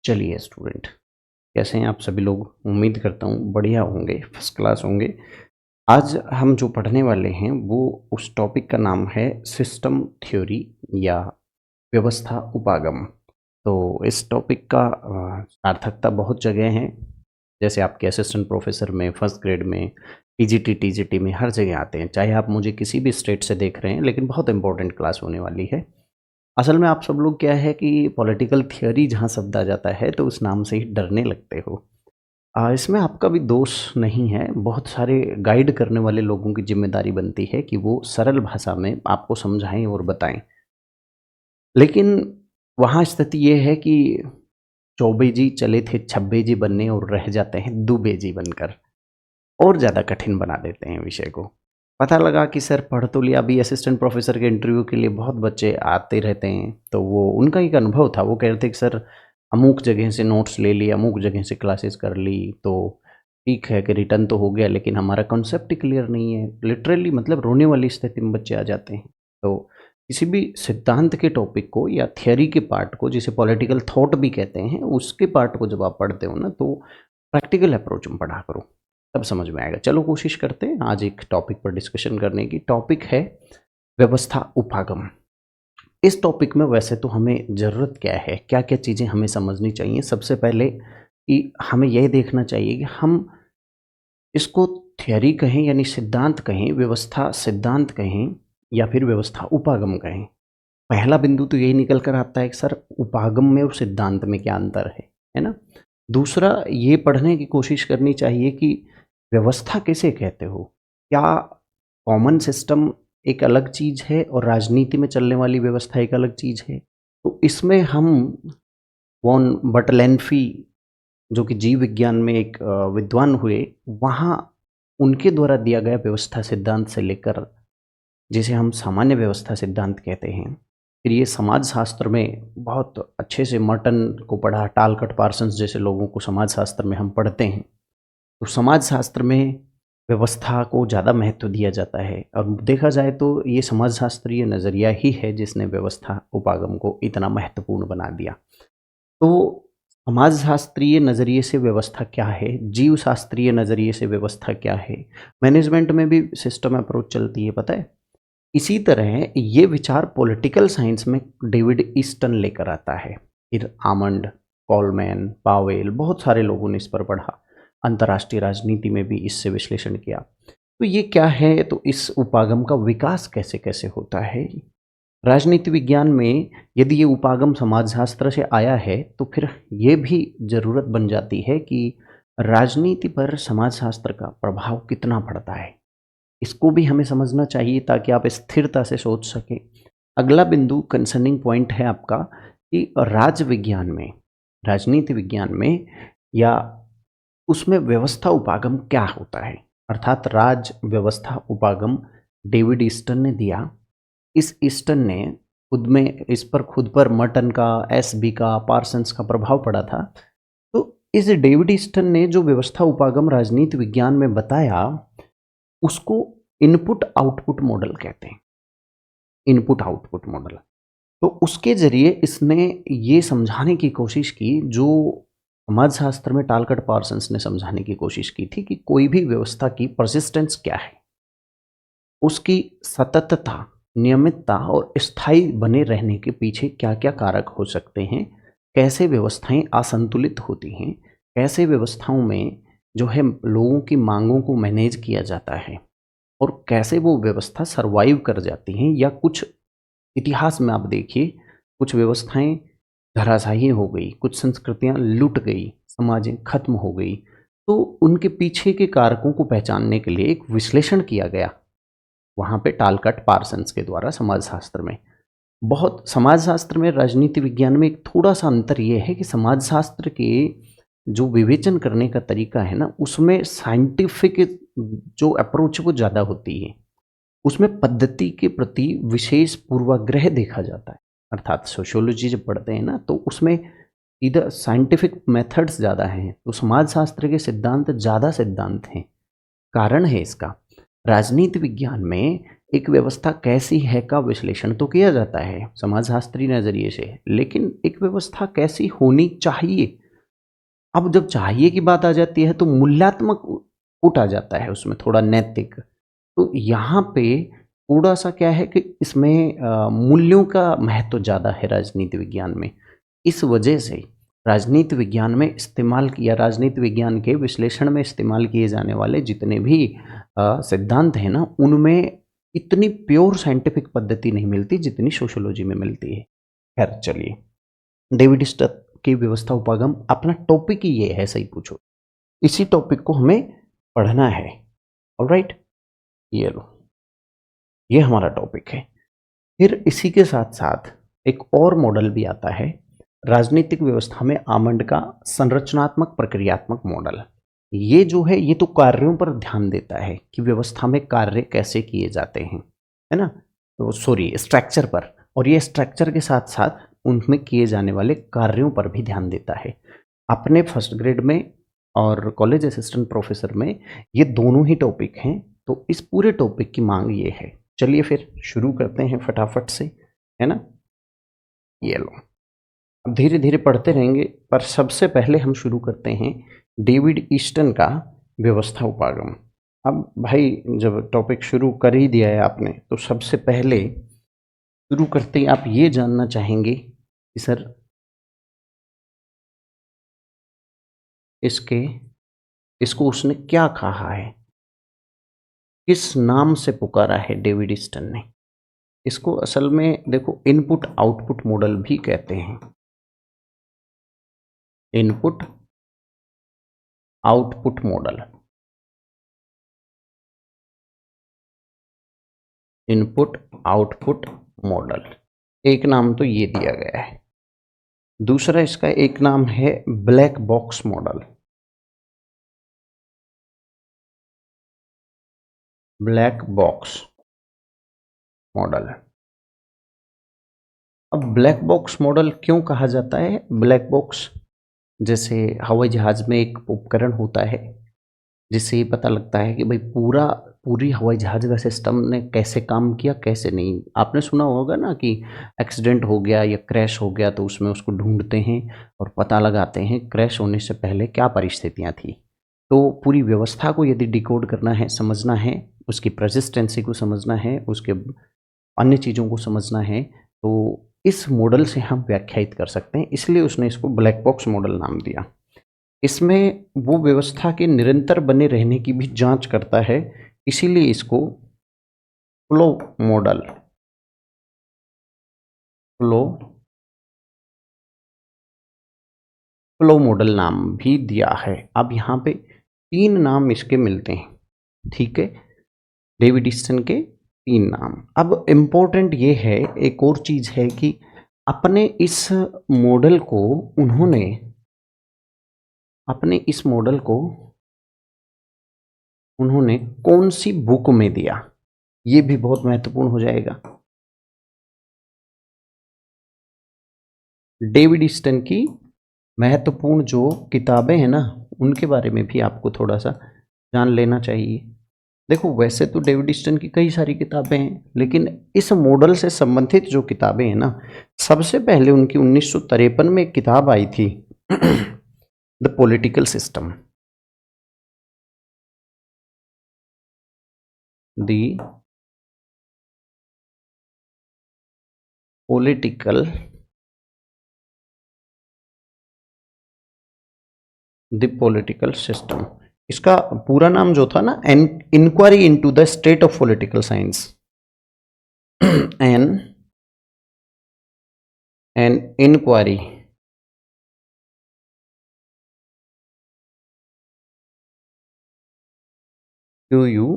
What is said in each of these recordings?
चलिए स्टूडेंट, कैसे हैं आप सभी लोग? उम्मीद करता हूँ बढ़िया होंगे, फर्स्ट क्लास होंगे। आज हम जो पढ़ने वाले हैं वो उस टॉपिक का नाम है सिस्टम थ्योरी या व्यवस्था उपागम। तो इस टॉपिक का सार्थकता बहुत जगह है, जैसे आपके असिस्टेंट प्रोफेसर में, फर्स्ट ग्रेड में, पीजीटी टीजीटी में, हर जगह आते हैं। चाहे आप मुझे किसी भी स्टेट से देख रहे हैं, लेकिन बहुत इंपॉर्टेंट क्लास होने वाली है। असल में आप सब लोग क्या है कि पॉलिटिकल थियरी जहाँ शब्द आ जाता है तो उस नाम से ही डरने लगते हो। इसमें आपका भी दोष नहीं है, बहुत सारे गाइड करने वाले लोगों की ज़िम्मेदारी बनती है कि वो सरल भाषा में आपको समझाएँ और बताएँ। लेकिन वहाँ स्थिति ये है कि चौबे जी चले थे छब्बे जी बनने और रह जाते हैं दुबे जी बनकर, और ज़्यादा कठिन बना देते हैं विषय को। पता लगा कि सर पढ़ तो लिया, अभी असिस्टेंट प्रोफेसर के इंटरव्यू के लिए बहुत बच्चे आते रहते हैं, तो वो उनका एक अनुभव था। वो कह रहे थे कि सर अमुक जगह से नोट्स ले लिए, अमुक जगह से क्लासेस कर ली, तो ठीक है कि रिटर्न तो हो गया, लेकिन हमारा कॉन्सेप्ट ही क्लियर नहीं है। लिटरली मतलब रोने वाली स्थिति में बच्चे आ जाते हैं। तो किसी भी सिद्धांत के टॉपिक को या थियरी के पार्ट को, जिसे पॉलिटिकल थॉट भी कहते हैं, उसके पार्ट को जब आप पढ़ते हो ना, तो प्रैक्टिकल अप्रोच में पढ़ा करो, तब समझ में आएगा। चलो कोशिश करते हैं आज एक टॉपिक पर डिस्कशन करने की। टॉपिक है व्यवस्था उपागम। इस टॉपिक में वैसे तो हमें ज़रूरत क्या है, क्या-क्या चीज़ें हमें समझनी चाहिए? सबसे पहले कि हमें यह देखना चाहिए कि हम इसको थ्योरी कहें यानी सिद्धांत कहें, व्यवस्था सिद्धांत कहें या फिर व्यवस्था उपागम कहें। पहला बिंदु तो यही निकल कर आता है कि सर उपागम में और सिद्धांत में क्या अंतर है ना? दूसरा ये पढ़ने की कोशिश करनी चाहिए कि व्यवस्था किसे कहते हो? क्या कॉमन सिस्टम एक अलग चीज़ है और राजनीति में चलने वाली व्यवस्था एक अलग चीज़ है? तो इसमें हम वॉन बर्टलेनफी, जो कि जीव विज्ञान में एक विद्वान हुए, वहाँ उनके द्वारा दिया गया व्यवस्था सिद्धांत से लेकर जिसे हम सामान्य व्यवस्था सिद्धांत कहते हैं, फिर ये समाजशास्त्र में बहुत अच्छे से मर्टन को पढ़ा, टालकट पार्सन्स जैसे लोगों को समाजशास्त्र में हम पढ़ते हैं। तो समाजशास्त्र में व्यवस्था को ज़्यादा महत्व दिया जाता है, और देखा जाए तो ये समाजशास्त्रीय नज़रिया ही है जिसने व्यवस्था उपागम को इतना महत्वपूर्ण बना दिया। तो समाजशास्त्रीय नज़रिए से व्यवस्था क्या है, जीव शास्त्रीय नज़रिए से व्यवस्था क्या है, मैनेजमेंट में भी सिस्टम अप्रोच चलती है, पता है। इसी तरह ये विचार पॉलिटिकल साइंस में डेविड ईस्टन लेकर आता है। फिर आमंड, कॉलमैन, पावेल, बहुत सारे लोगों ने इस पर पढ़ा। अंतर्राष्ट्रीय राजनीति में भी इससे विश्लेषण किया। तो ये क्या है, तो इस उपागम का विकास कैसे कैसे होता है। राजनीति विज्ञान में यदि ये उपागम समाजशास्त्र से आया है, तो फिर ये भी ज़रूरत बन जाती है कि राजनीति पर समाजशास्त्र का प्रभाव कितना पड़ता है। इसको भी हमें समझना चाहिए ताकि आप स्थिरता से सोच सकें। अगला बिंदु कंसर्निंग पॉइंट है आपका कि राज्य विज्ञान में, राजनीति विज्ञान में या उसमें व्यवस्था उपागम क्या होता है, अर्थात राज व्यवस्था उपागम डेविड ईस्टन ने दिया। इस ईस्टन ने खुद पर मर्टन का, एसबी का, पार्सन्स का प्रभाव पड़ा था। तो इस डेविड ईस्टन ने जो व्यवस्था उपागम राजनीति विज्ञान में बताया, उसको इनपुट आउटपुट मॉडल कहते हैं। इनपुट आउटपुट मॉडल, तो उसके ज़रिए इसने ये समझाने की कोशिश की, जो समाजशास्त्र में टालकट पार्सन्स ने समझाने की कोशिश की थी, कि कोई भी व्यवस्था की परसिस्टेंस क्या है, उसकी सततता, नियमितता और स्थायी बने रहने के पीछे क्या-क्या कारक हो सकते हैं, कैसे व्यवस्थाएं असंतुलित होती हैं, कैसे व्यवस्थाओं में जो है लोगों की मांगों को मैनेज किया जाता है, और कैसे वो व्यवस्था सर्वाइव कर जाती हैं, या कुछ इतिहास में आप देखिए, कुछ व्यवस्थाएं धराशायी हो गई, कुछ संस्कृतियां लुट गई, समाजें खत्म हो गई। तो उनके पीछे के कारकों को पहचानने के लिए एक विश्लेषण किया गया वहाँ पे टालकट पार्सन्स के द्वारा समाजशास्त्र में। बहुत समाजशास्त्र में, राजनीति विज्ञान में एक थोड़ा-सा अंतर ये है कि समाजशास्त्र के जो विवेचन करने का तरीका है ना, उसमें साइंटिफिक जो अप्रोच है वो ज़्यादा होती है। उसमें पद्धति के प्रति विशेष पूर्वाग्रह देखा जाता है। अर्थात सोशियोलॉजी जब पढ़ते हैं ना, तो उसमें इधर साइंटिफिक मेथड्स ज़्यादा हैं, तो समाजशास्त्र के सिद्धांत ज़्यादा सिद्धांत हैं। कारण है इसका राजनीति विज्ञान में एक व्यवस्था कैसी है का विश्लेषण तो किया जाता है समाजशास्त्री नजरिए से, लेकिन एक व्यवस्था कैसी होनी चाहिए, अब जब चाहिए की बात आ जाती है तो मूल्यात्मक उठ आ जाता है उसमें, थोड़ा नैतिक। तो यहाँ पे थोड़ा सा क्या है कि इसमें मूल्यों का महत्व ज़्यादा है राजनीति विज्ञान में। इस वजह से राजनीति विज्ञान में इस्तेमाल किया, राजनीति विज्ञान के विश्लेषण में इस्तेमाल किए जाने वाले जितने भी सिद्धांत हैं ना, उनमें इतनी प्योर साइंटिफिक पद्धति नहीं मिलती जितनी सोशियोलॉजी में मिलती है। खैर चलिए, डेविड स्टथ की व्यवस्था उपागम अपना टॉपिक ही ये है, सही पूछो, इसी टॉपिक को हमें पढ़ना है। ऑलराइट, ये लो, ये हमारा टॉपिक है। फिर इसी के साथ साथ एक और मॉडल भी आता है राजनीतिक व्यवस्था में आमंड का संरचनात्मक प्रक्रियात्मक मॉडल। ये जो है ये तो कार्यों पर ध्यान देता है कि व्यवस्था में कार्य कैसे किए जाते हैं, है ना, तो सॉरी स्ट्रक्चर पर, और ये स्ट्रक्चर के साथ साथ उनमें किए जाने वाले कार्यों पर भी ध्यान देता है। अपने फर्स्ट ग्रेड में और कॉलेज असिस्टेंट प्रोफेसर में ये दोनों ही टॉपिक हैं, तो इस पूरे टॉपिक की मांग ये है। चलिए फिर शुरू करते हैं फटाफट से, है ना, ये लो, अब धीरे धीरे पढ़ते रहेंगे, पर सबसे पहले हम शुरू करते हैं डेविड ईस्टन का व्यवस्था उपागम। अब भाई जब टॉपिक शुरू कर ही दिया है आपने, तो सबसे पहले शुरू करते ही आप ये जानना चाहेंगे कि सर इसको उसने क्या कहा है, किस नाम से पुकारा है डेविड ईस्टन ने। इसको असल में देखो इनपुट आउटपुट मॉडल भी कहते हैं। Input output model, input output model, एक नाम तो ये दिया गया है। दूसरा इसका एक नाम है black box model. Black box model. अब ब्लैक बॉक्स मॉडल क्यों कहा जाता है? ब्लैक बॉक्स जैसे हवाई जहाज में एक उपकरण होता है जिससे ये पता लगता है कि भाई पूरी हवाई जहाज का सिस्टम ने कैसे काम किया कैसे नहीं। आपने सुना होगा ना कि एक्सीडेंट हो गया या क्रैश हो गया तो उसमें उसको ढूंढते हैं और पता लगाते हैं क्रैश होने से पहले क्या परिस्थितियां थी। तो पूरी व्यवस्था को यदि डिकोड करना है, समझना है, उसकी परसिस्टेंसी को समझना है, उसके अन्य चीज़ों को समझना है, तो इस मॉडल से हम व्याख्यायित कर सकते हैं, इसलिए उसने इसको ब्लैक बॉक्स मॉडल नाम दिया। इसमें वो व्यवस्था के निरंतर बने रहने की भी जांच करता है, इसीलिए इसको flow model, flow flow model नाम भी दिया है। अब यहाँ पे 3 नाम इसके मिलते हैं, ठीक है, डेविड ईस्टन के 3 नाम। अब इम्पोर्टेंट ये है, एक और चीज़ है कि अपने इस मॉडल को उन्होंने कौन सी बुक में दिया, ये भी बहुत महत्वपूर्ण हो जाएगा। डेविड ईस्टन की महत्वपूर्ण जो किताबें हैं ना, उनके बारे में भी आपको थोड़ा सा जान लेना चाहिए। देखो वैसे तो डेविड ईस्टन की कई सारी किताबें हैं, लेकिन इस मॉडल से संबंधित जो किताबें हैं ना, सबसे पहले उनकी 1953 में एक किताब आई थी the political system, the political system. इसका पूरा नाम जो था ना, inquiry into the state of political science, an inquiry QUIRY,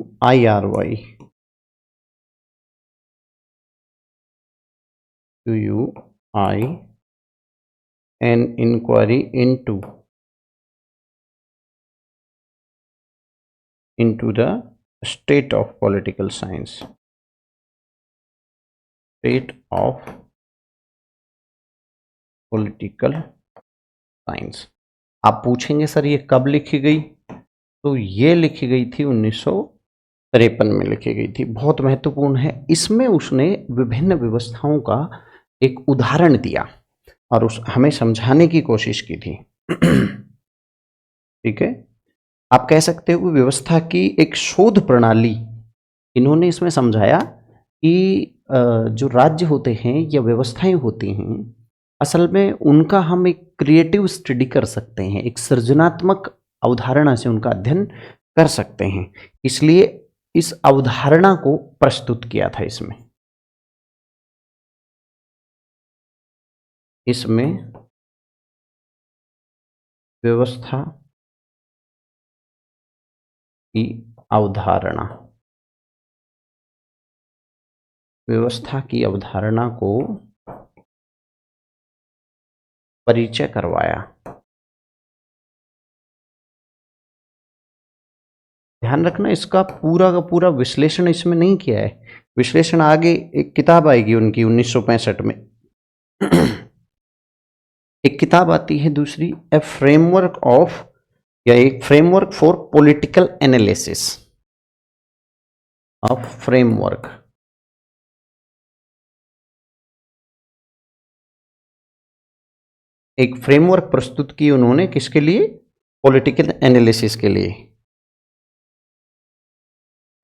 an inquiry into the state of political science, state of political science। आप पूछेंगे सर ये कब लिखी गई, तो ये लिखी गई थी 53 में लिखी गई थी, बहुत महत्वपूर्ण है। इसमें उसने विभिन्न व्यवस्थाओं का एक उदाहरण दिया और उस हमें समझाने की कोशिश की थी। ठीक है, आप कह सकते हो व्यवस्था की एक शोध प्रणाली इन्होंने इसमें समझाया कि जो राज्य होते हैं या व्यवस्थाएं होती हैं, असल में उनका हम एक क्रिएटिव स्टडी कर सकते हैं, एक सृजनात्मक अवधारणा से उनका अध्ययन कर सकते हैं। इसलिए इस अवधारणा को प्रस्तुत किया था इसमें। व्यवस्था की अवधारणा, व्यवस्था की अवधारणा को परिचय करवाया। ध्यान रखना, इसका पूरा का पूरा विश्लेषण इसमें नहीं किया है, विश्लेषण आगे एक किताब आएगी उनकी 1965 में। एक किताब आती है दूसरी, ए फ्रेमवर्क ऑफ या एक framework for political analysis of framework. एक फ्रेमवर्क प्रस्तुत की उन्होंने, किसके लिए? पॉलिटिकल एनालिसिस के लिए,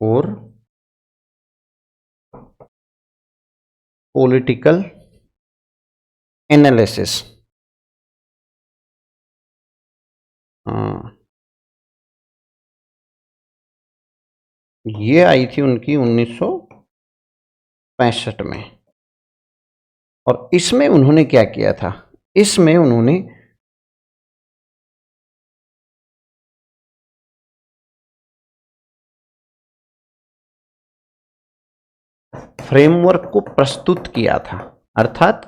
और पॉलिटिकल एनालिसिस। हाँ, ये आई थी उनकी 1965 में। और इसमें उन्होंने क्या किया था? इसमें उन्होंने फ्रेमवर्क को प्रस्तुत किया था, अर्थात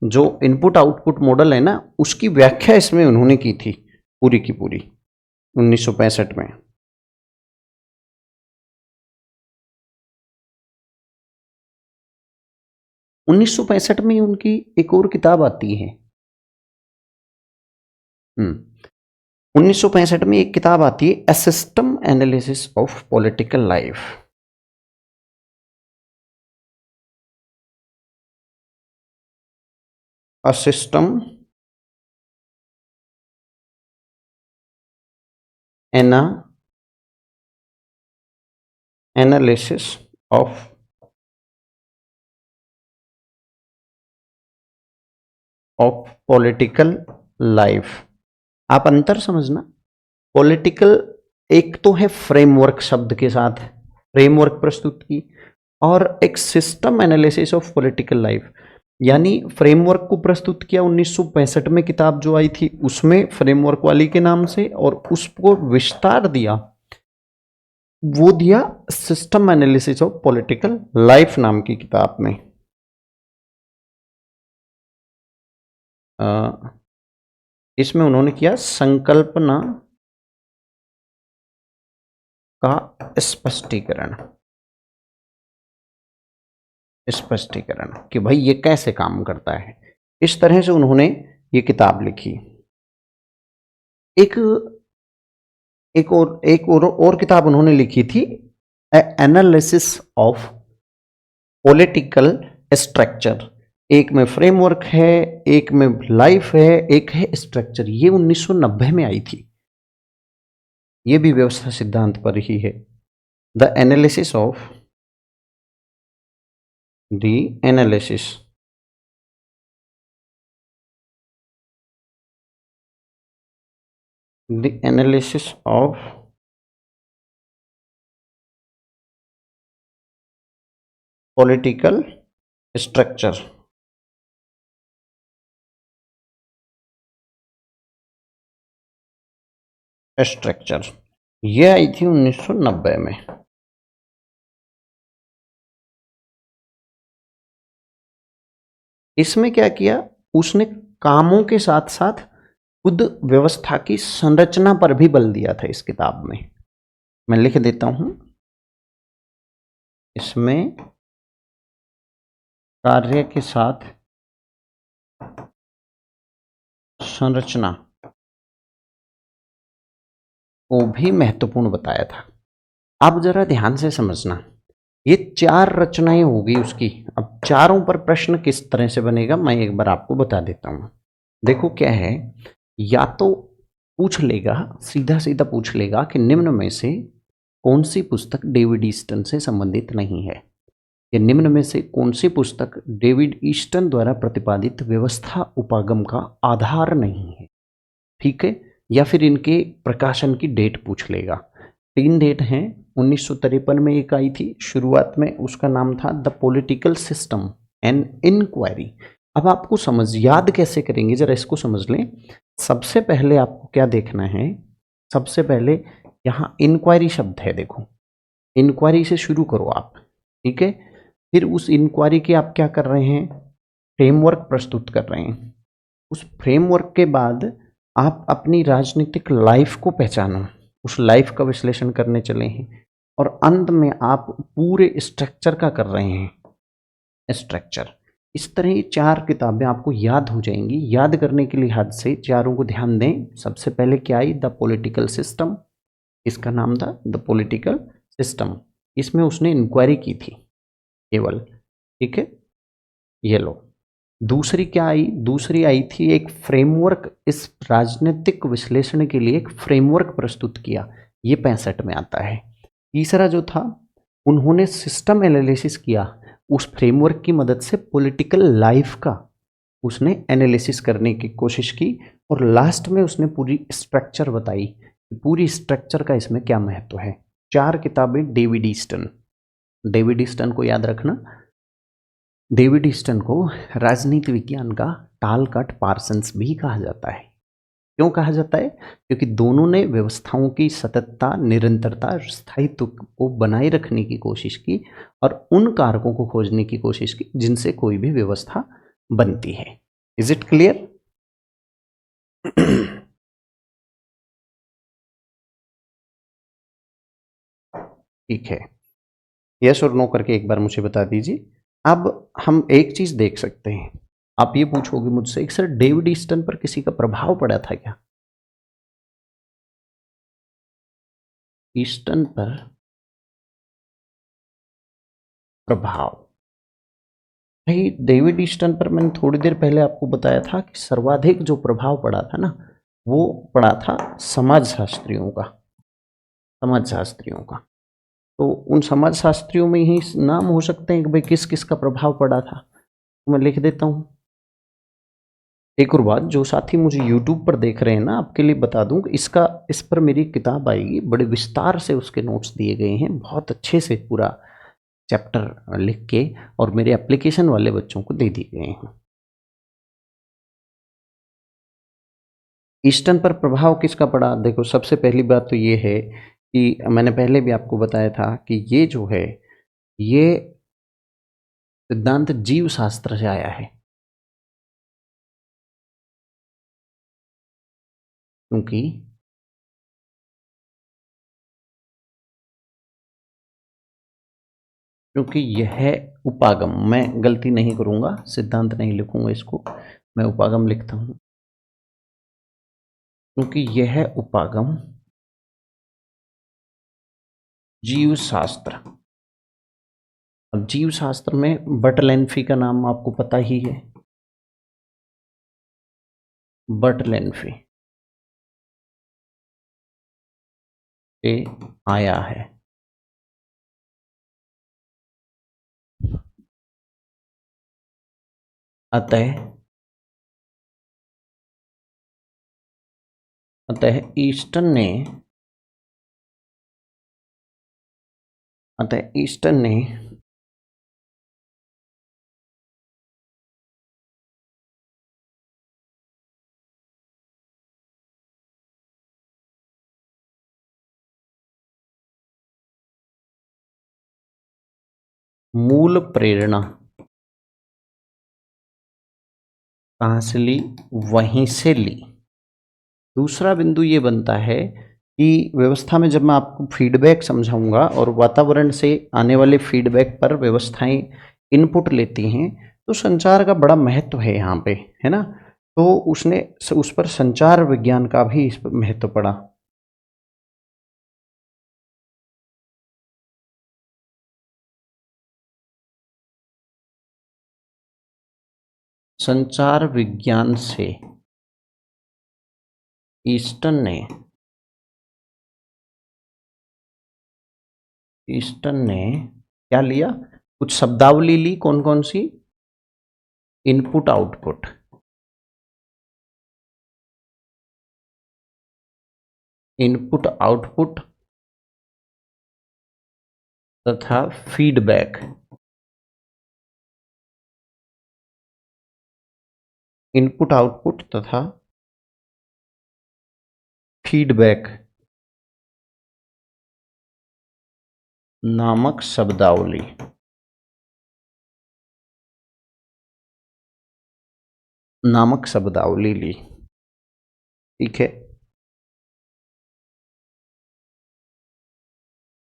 जो इनपुट आउटपुट मॉडल है ना, उसकी व्याख्या इसमें उन्होंने की थी पूरी की पूरी 1965 में। 1965 में उनकी एक और किताब आती है। 1965 में एक किताब आती है, a system analysis of political life. A system analysis of political life. आप अंतर समझना, पॉलिटिकल एक तो है फ्रेमवर्क शब्द के साथ फ्रेमवर्क प्रस्तुत की, और एक system analysis of political life, यानी फ्रेमवर्क को प्रस्तुत किया 1965 में किताब जो आई थी उसमें फ्रेमवर्क वाली के नाम से, और उसको विस्तार दिया, वो दिया system analysis of political life नाम की किताब में। इसमें उन्होंने किया संकल्पना का स्पष्टीकरण कि भाई ये कैसे काम करता है। इस तरह से उन्होंने ये किताब लिखी। एक और किताब उन्होंने लिखी थी, एनालिसिस ऑफ पॉलिटिकल स्ट्रक्चर। एक में फ्रेमवर्क है, एक में लाइफ है, एक है स्ट्रक्चर। ये 1990 में आई थी, ये भी व्यवस्था सिद्धांत पर ही है। The analysis of the analysis of political structure. ये आई थी 1990 में। इसमें क्या किया उसने? कामों के साथ साथ खुद व्यवस्था की संरचना पर भी बल दिया था इस किताब में। मैं लिख देता हूं, इसमें कार्य के साथ संरचना को भी महत्वपूर्ण बताया था। अब जरा ध्यान से समझना, ये 4 रचनाएं होगी उसकी। अब चारों पर प्रश्न किस तरह से बनेगा मैं एक बार आपको बता देता हूं। देखो क्या है, या तो पूछ लेगा, सीधा सीधा पूछ लेगा कि निम्न में से कौन सी पुस्तक डेविड ईस्टन से संबंधित नहीं है, या निम्न में से कौन सी पुस्तक डेविड ईस्टन द्वारा प्रतिपादित व्यवस्था उपागम का आधार नहीं है। ठीक है, या फिर इनके प्रकाशन की डेट पूछ लेगा। 3 डेट हैं। 1953 में एक आई थी शुरुआत में, उसका नाम था the political system an inquiry. अब आपको समझ याद कैसे करेंगे जरा इसको समझ लें। सबसे पहले आपको क्या देखना है, सबसे पहले यहाँ इंक्वायरी शब्द है, देखो इंक्वायरी से शुरू करो आप। ठीक है, फिर उस इंक्वायरी के आप क्या कर रहे हैं, फ्रेमवर्क प्रस्तुत कर रहे हैं। उस फ्रेमवर्क के बाद आप अपनी राजनीतिक लाइफ को पहचानो, उस लाइफ का विश्लेषण करने चले हैं, और अंत में आप पूरे स्ट्रक्चर का कर रहे हैं स्ट्रक्चर। इस तरह ये 4 किताबें आपको याद हो जाएंगी। याद करने के लिहाज से चारों को ध्यान दें। सबसे पहले क्या आई, द पॉलिटिकल सिस्टम, इसका नाम था द पॉलिटिकल सिस्टम। इसमें उसने इंक्वायरी की थी केवल। ठीक है, ये लो। दूसरी क्या आई, दूसरी आई थी एक फ्रेमवर्क, इस राजनीतिक विश्लेषण के लिए एक फ्रेमवर्क प्रस्तुत किया, ये 65 में आता है। तीसरा जो था, उन्होंने सिस्टम एनालिसिस किया, उस फ्रेमवर्क की मदद से पॉलिटिकल लाइफ का उसने एनालिसिस करने की कोशिश की, और लास्ट में उसने पूरी स्ट्रक्चर बताई, पूरी स्ट्रक्चर का इसमें क्या महत्व है। 4 किताबें डेविड ईस्टन। डेविड ईस्टन को याद रखना, डेविड ईस्टन को राजनीति विज्ञान का टालकट पार्सन्स भी कहा जाता है। क्यों कहा जाता है, क्योंकि दोनों ने व्यवस्थाओं की सततता, निरंतरता, स्थायित्व को बनाए रखने की कोशिश की, और उन कारकों को खोजने की कोशिश की जिनसे कोई भी व्यवस्था बनती है। Is it clear? ठीक है, यस और नो करके एक बार मुझे बता दीजिए। अब हम एक चीज देख सकते हैं, आप ये पूछोगे मुझसे सर डेविड ईस्टन पर किसी का प्रभाव पड़ा था क्या? ईस्टन पर प्रभाव, भाई डेविड ईस्टन पर मैंने थोड़ी देर पहले आपको बताया था कि सर्वाधिक जो प्रभाव पड़ा था ना, वो पड़ा था समाजशास्त्रियों का, समाजशास्त्रियों का। तो उन समाजशास्त्रियों में ही नाम हो सकते हैं कि भाई किस किस का प्रभाव पड़ा था, तो मैं लिख देता हूँ। एक और बात, जो साथी मुझे YouTube पर देख रहे हैं ना, आपके लिए बता दूं कि इस पर मेरी किताब आएगी, बड़े विस्तार से उसके नोट्स दिए गए हैं, बहुत अच्छे से पूरा चैप्टर लिख के, और मेरे एप्लीकेशन वाले बच्चों को दे दिए गए हैं। ईस्टर्न पर प्रभाव किसका पड़ा, देखो सबसे पहली बात तो ये है कि मैंने पहले भी आपको बताया था कि ये जो है, ये सिद्धांत जीव शास्त्र से आया है। क्योंकि क्योंकि यह उपागम, मैं गलती नहीं करूंगा, सिद्धांत नहीं लिखूंगा इसको, मैं उपागम लिखता हूं। क्योंकि यह उपागम जीव शास्त्र, अब जीव शास्त्र में बर्टलेन्फी का नाम आपको पता ही है, बर्टलेन्फी से आया है। अतः अतः ईस्टन ने अतः ईस्टन ने मूल प्रेरणा कहाँ से ली, वहीं से ली। दूसरा बिंदु ये बनता है कि व्यवस्था में जब मैं आपको फीडबैक समझाऊंगा और वातावरण से आने वाले फीडबैक पर व्यवस्थाएं इनपुट लेती हैं, तो संचार का बड़ा महत्व है यहाँ पे, है ना। तो उसने उस पर संचार विज्ञान का भी इस पर महत्व पड़ा। संचार विज्ञान से ईस्टन ने क्या लिया? कुछ शब्दावली ली। कौन कौन सी? इनपुट आउटपुट, इनपुट आउटपुट तथा फीडबैक, इनपुट आउटपुट तथा फीडबैक नामक शब्दावली ली। ठीक है।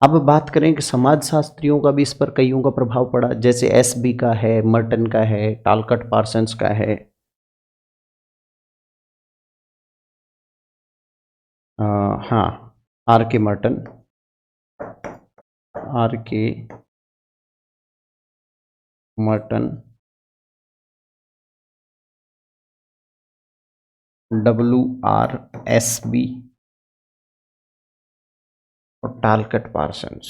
अब बात करें कि समाजशास्त्रियों का भी इस पर कईयों का प्रभाव पड़ा, जैसे एसबी का है, मर्टन का है, टालकट पार्सन्स का है, हाँ, आर के मर्टन, WRSB और टालकट पार्सन्स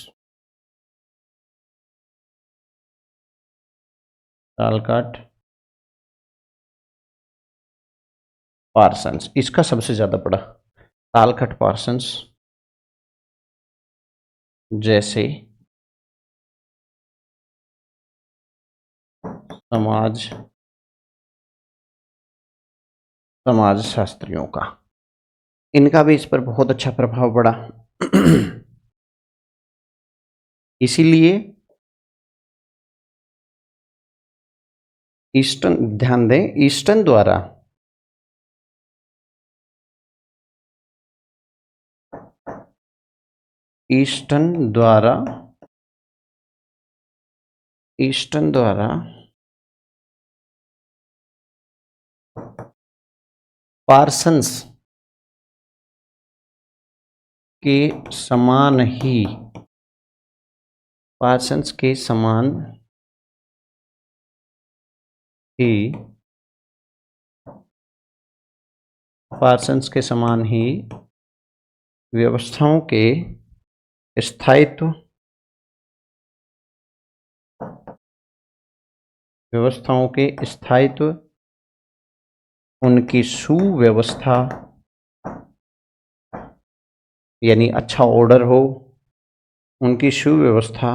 इसका सबसे ज्यादा पड़ा। टालकट पार्सन्स जैसे समाजशास्त्रियों का, इनका भी इस पर बहुत अच्छा प्रभाव पड़ा। इसीलिए ईस्टन, ध्यान दें, ईस्टन द्वारा पार्सन्स के समान ही व्यवस्थाओं के स्थायित्व, उनकी सुव्यवस्था यानी अच्छा ऑर्डर हो, उनकी सुव्यवस्था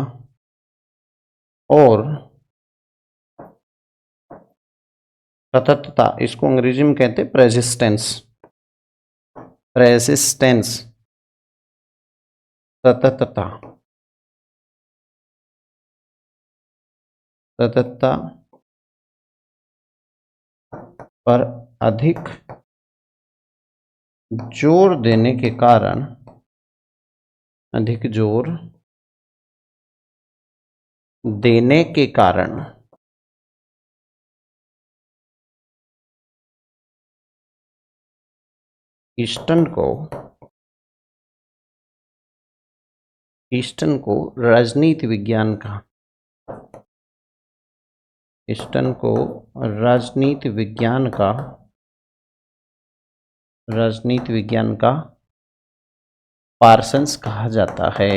और सततता, इसको अंग्रेजी में कहते हैं प्रेसिस्टेंस, सततता पर अधिक जोर देने के कारण ईस्टन को राजनीति विज्ञान का पार्सन्स कहा जाता है,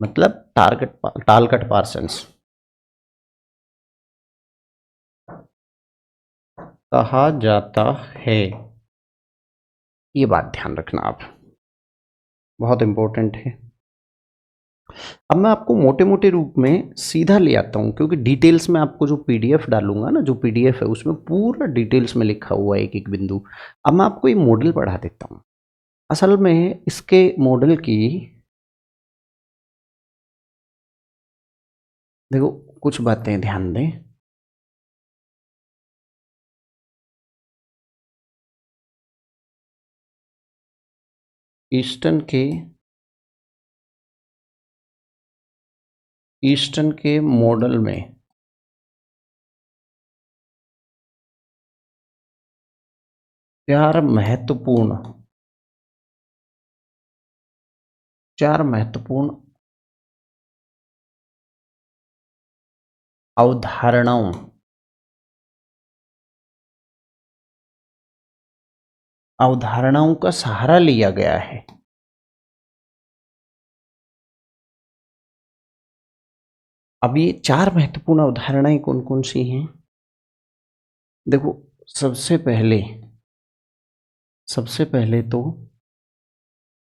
मतलब टालकट पार्सन्स कहा जाता है। ये बात ध्यान रखना आप, बहुत इंपॉर्टेंट है। अब मैं आपको मोटे मोटे रूप में सीधा ले आता हूं, क्योंकि डिटेल्स में आपको जो पीडीएफ डालूंगा ना, जो पीडीएफ है उसमें पूरा डिटेल्स में लिखा हुआ है एक एक बिंदु। अब मैं आपको ये मॉडल पढ़ा देता हूं। असल में इसके मॉडल की देखो कुछ बातें ध्यान दें। ईस्टन के मॉडल में चार महत्वपूर्ण अवधारणाओं अवधारणाओं का सहारा लिया गया है। अब ये 4 महत्वपूर्ण अवधारणाएँ कौन-कौन सी हैं? देखो, सबसे पहले सबसे पहले तो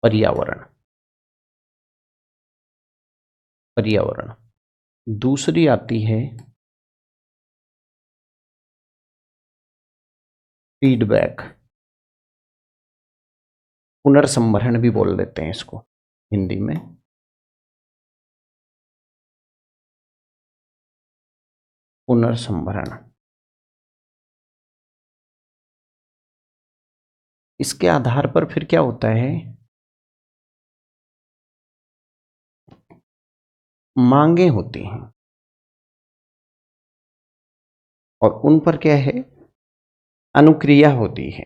पर्यावरण, पर्यावरण। दूसरी आती है फीडबैक, पुनर्संभरण भी बोल देते हैं इसको हिंदी में। पुनर्संभरण। इसके आधार पर फिर क्या होता है, मांगे होती हैं और उन पर क्या है, अनुक्रिया होती है।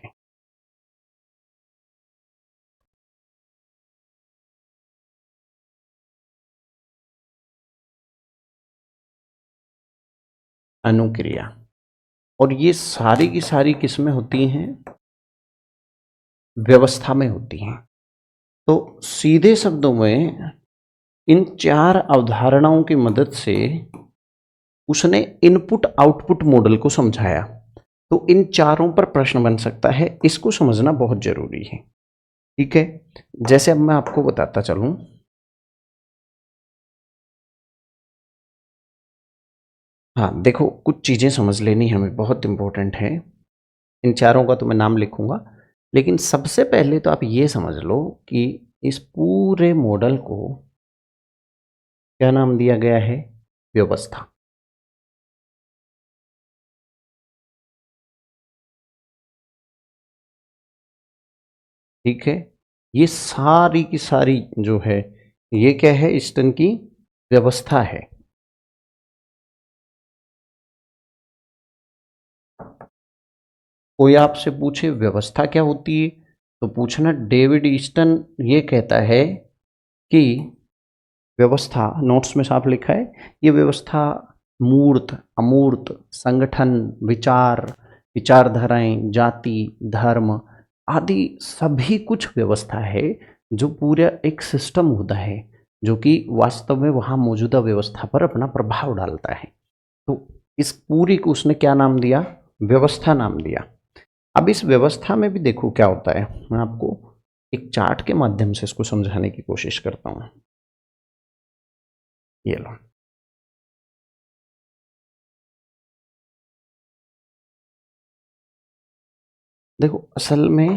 अनुक्रिया। और ये सारी की सारी किसमें होती हैं, व्यवस्था में होती हैं। तो सीधे शब्दों में इन 4 अवधारणाओं की मदद से उसने इनपुट आउटपुट मॉडल को समझाया। तो इन चारों पर प्रश्न बन सकता है, इसको समझना बहुत जरूरी है। ठीक है, जैसे अब मैं आपको बताता चलूं। हाँ, देखो, कुछ चीजें समझ लेनी हमें बहुत इंपॉर्टेंट है। इन चारों का तो मैं नाम लिखूंगा, लेकिन सबसे पहले तो आप ये समझ लो कि इस पूरे मॉडल को क्या नाम दिया गया है, व्यवस्था। ठीक है, ये सारी की सारी जो है, ये क्या है, इस तरह की व्यवस्था है। कोई आपसे पूछे व्यवस्था क्या होती है, तो पूछना डेविड ईस्टन ये कहता है कि व्यवस्था, नोट्स में साफ लिखा है, ये व्यवस्था मूर्त, अमूर्त, संगठन, विचार, विचारधाराएं, जाति, धर्म आदि सभी कुछ व्यवस्था है, जो पूरा एक सिस्टम होता है, जो कि वास्तव में वहाँ मौजूदा व्यवस्था पर अपना प्रभाव डालता है। तो इस पूरी को उसने क्या नाम दिया, व्यवस्था नाम दिया। अब इस व्यवस्था में भी देखो क्या होता है, मैं आपको एक चार्ट के माध्यम से इसको समझाने की कोशिश करता हूँ। ये लो, देखो असल में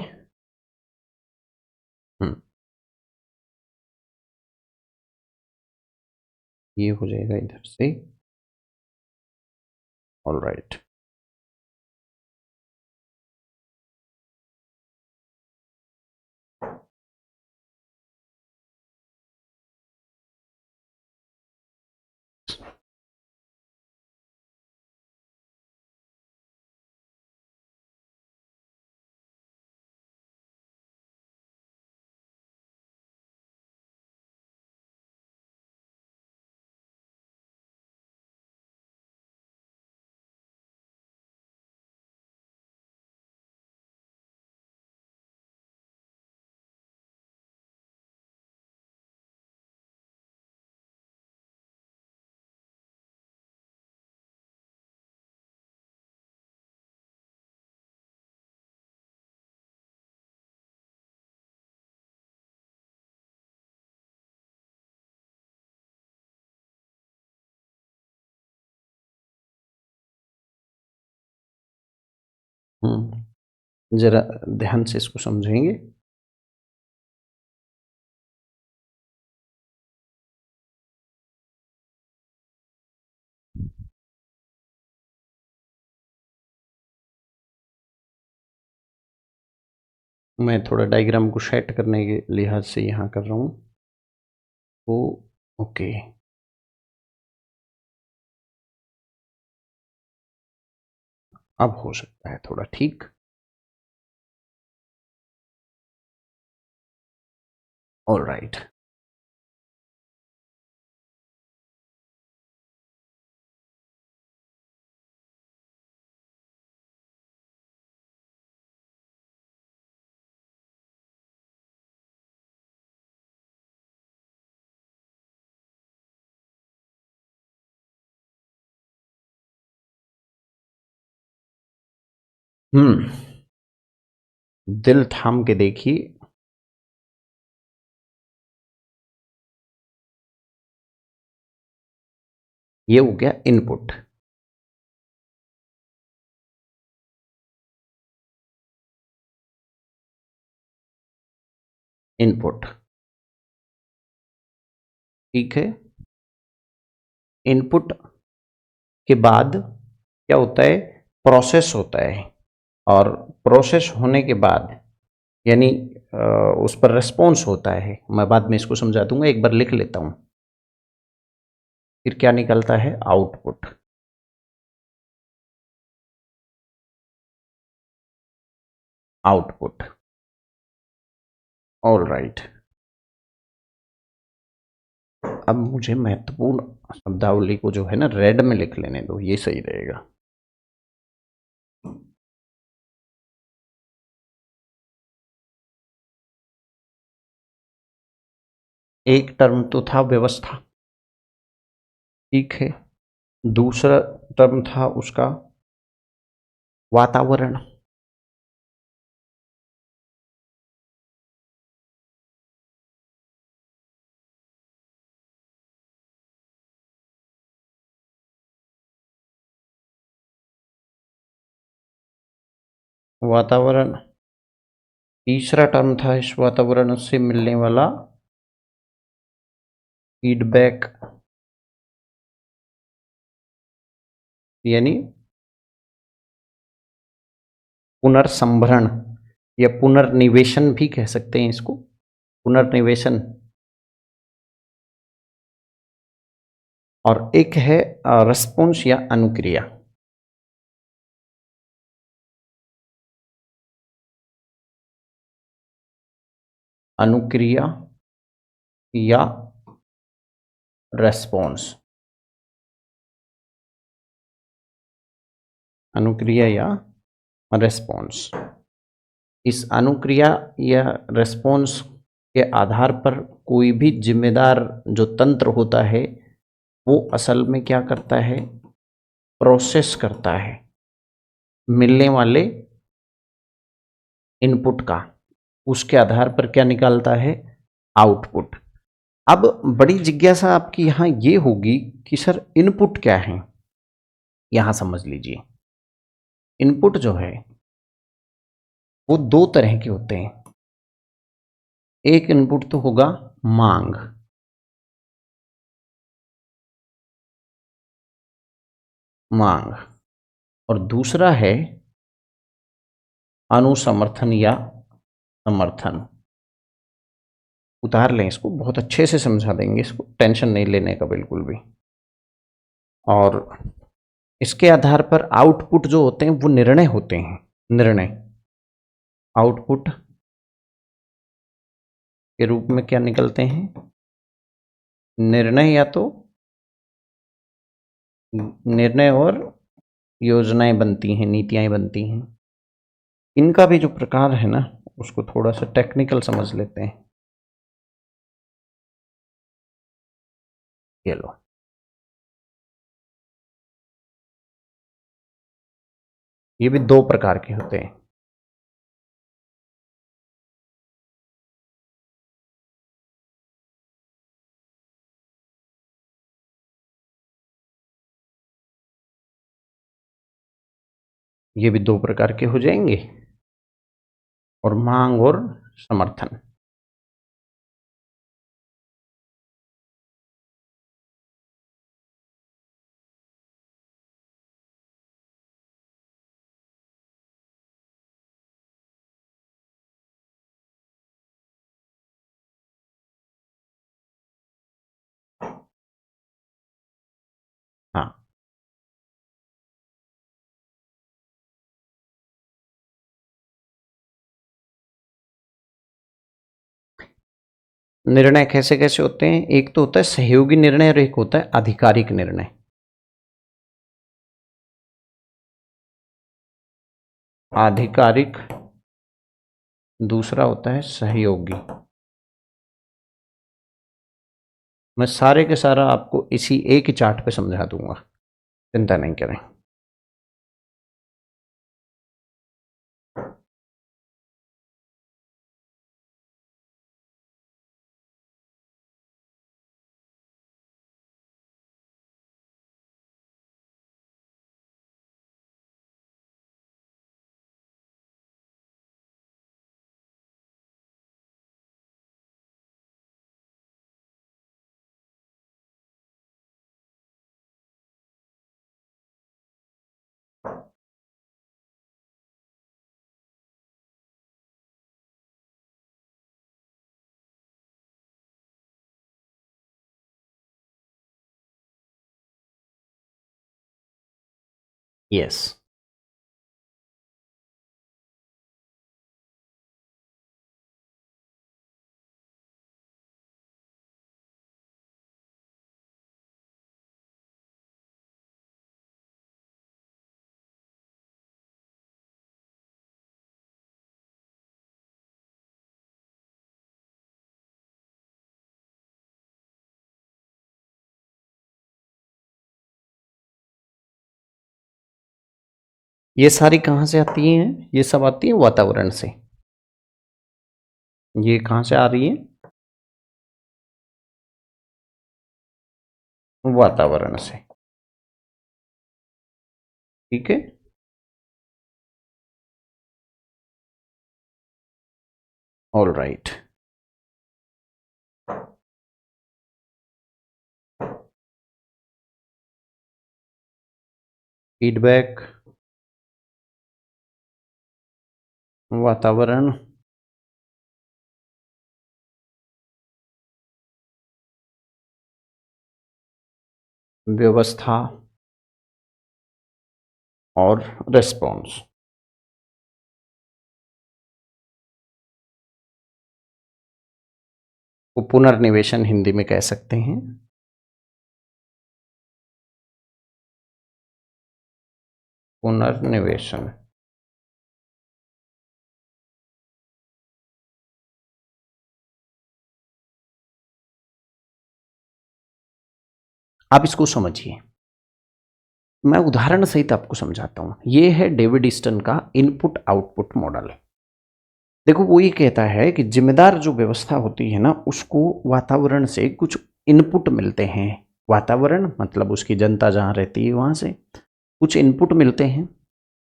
हम्म, ये हो जाएगा इधर से। All right. जरा ध्यान से इसको समझेंगे। मैं थोड़ा डायग्राम को सेट करने के लिहाज से यहाँ कर रहा हूँ। ओ, ओके। अब हो सकता है थोड़ा ठीक। All right. दिल थाम के देखिए। ये हो गया इनपुट। इनपुट ठीक है। इनपुट के बाद क्या होता है, प्रोसेस होता है। और प्रोसेस होने के बाद यानी उस पर रिस्पॉन्स होता है। मैं बाद में इसको समझा दूंगा, एक बार लिख लेता हूं। फिर क्या निकलता है, आउटपुट। आउटपुट। All right. अब मुझे महत्वपूर्ण शब्दावली को जो है ना रेड में लिख लेने दो, ये सही रहेगा। एक टर्म तो था व्यवस्था, ठीक है। दूसरा टर्म था उसका वातावरण। वातावरण। तीसरा टर्म था इस वातावरण से मिलने वाला फीडबैक, यानी पुनर्संभरण या पुनर्निवेशन भी कह सकते हैं इसको, पुनर्निवेशन। और एक है रिस्पॉन्स या अनुक्रिया। अनुक्रिया या रेस्पॉन्स। अनुक्रिया या रेस्पॉन्स। इस अनुक्रिया या रेस्पॉन्स के आधार पर कोई भी जिम्मेदार जो तंत्र होता है वो असल में क्या करता है, प्रोसेस करता है मिलने वाले इनपुट का। उसके आधार पर क्या निकालता है, आउटपुट। अब बड़ी जिज्ञासा आपकी यहां ये होगी कि सर इनपुट क्या है। यहां समझ लीजिए, इनपुट जो है वो दो तरह के होते हैं। एक इनपुट तो होगा मांग, मांग। और दूसरा है अनुसमर्थन या समर्थन। उतार लें इसको, बहुत अच्छे से समझा देंगे इसको, टेंशन नहीं लेने का बिल्कुल भी। और इसके आधार पर आउटपुट जो होते हैं वो निर्णय होते हैं। निर्णय आउटपुट के रूप में क्या निकलते हैं, निर्णय या तो निर्णय और योजनाएं बनती हैं, नीतियां बनती हैं। इनका भी जो प्रकार है ना उसको थोड़ा सा टेक्निकल समझ लेते हैं। ये लो, ये भी दो प्रकार के होते हैं। ये भी दो प्रकार के हो जाएंगे, और मांग और समर्थन। हाँ, निर्णय कैसे कैसे होते हैं, एक तो होता है सहयोगी निर्णय और एक होता है आधिकारिक निर्णय। आधिकारिक, दूसरा होता है सहयोगी। मैं सारे के सारा आपको इसी एक ही चार्ट पे समझा दूंगा, चिंता नहीं करें। यस। ये सारी कहाँ से आती हैं? ये सब आती है वातावरण से। ये कहाँ से आ रही है? वातावरण से। ठीक है। All right. फीडबैक, वातावरण, व्यवस्था और रेस्पॉन्स को पुनर्निवेशन हिंदी में कह सकते हैं। पुनर्निवेशन। आप इसको समझिए, मैं उदाहरण सहित आपको समझाता हूं। ये है डेविड ईस्टन का इनपुट आउटपुट मॉडल। देखो, वो ये कहता है कि जिम्मेदार जो व्यवस्था होती है ना, उसको वातावरण से कुछ इनपुट मिलते हैं। वातावरण मतलब उसकी जनता जहां रहती है वहां से कुछ इनपुट मिलते हैं।